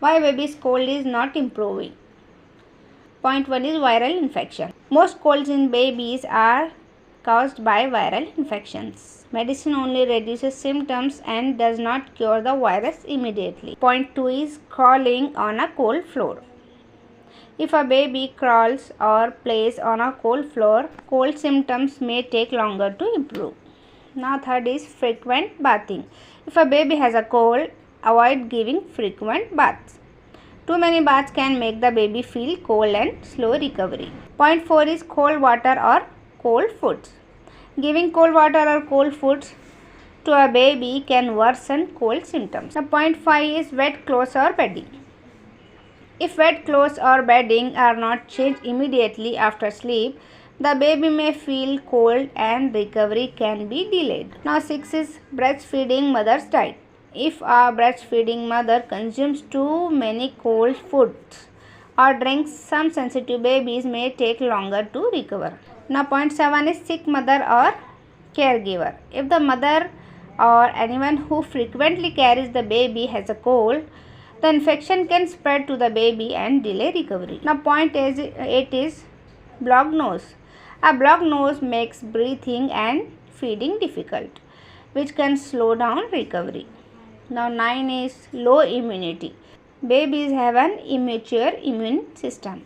Why baby's cold is not improving? Point 1 is viral infection. Most colds in babies are caused by viral infections. Medicine only reduces symptoms and does not cure the virus immediately. Point 2 is crawling on a cold floor. If a baby crawls or plays on a cold floor, cold symptoms may take longer to improve. Now third is frequent bathing. If a baby has a cold, avoid giving frequent baths. Too many baths can make the baby feel cold and slow recovery. Point 4 is cold water or cold foods. Giving cold water or cold foods to a baby can worsen cold symptoms. The point 5 is wet clothes or bedding. If wet clothes or bedding are not changed immediately after sleep, the baby may feel cold and recovery can be delayed. Now 6 is breastfeeding mother's diet. If a breastfeeding mother consumes too many cold foods or drinks, some sensitive babies may take longer to recover. Now point 7 is sick mother or caregiver. If the mother or anyone who frequently carries the baby has a cold, the infection can spread to the baby and delay recovery. Now point 8 is blocked nose. A blocked nose makes breathing and feeding difficult, which can slow down recovery. Now 9 is low immunity. Babies have an immature immune system,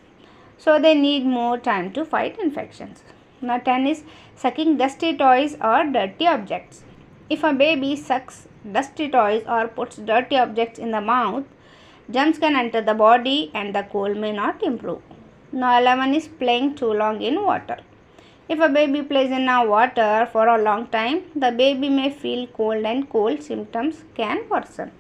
so they need more time to fight infections. Now 10 is sucking dusty toys or dirty objects. If a baby sucks dusty toys or puts dirty objects in the mouth, germs can enter the body and the cold may not improve. Now 11 is playing too long in water. If a baby plays in water for a long time, the baby may feel cold and cold symptoms can worsen.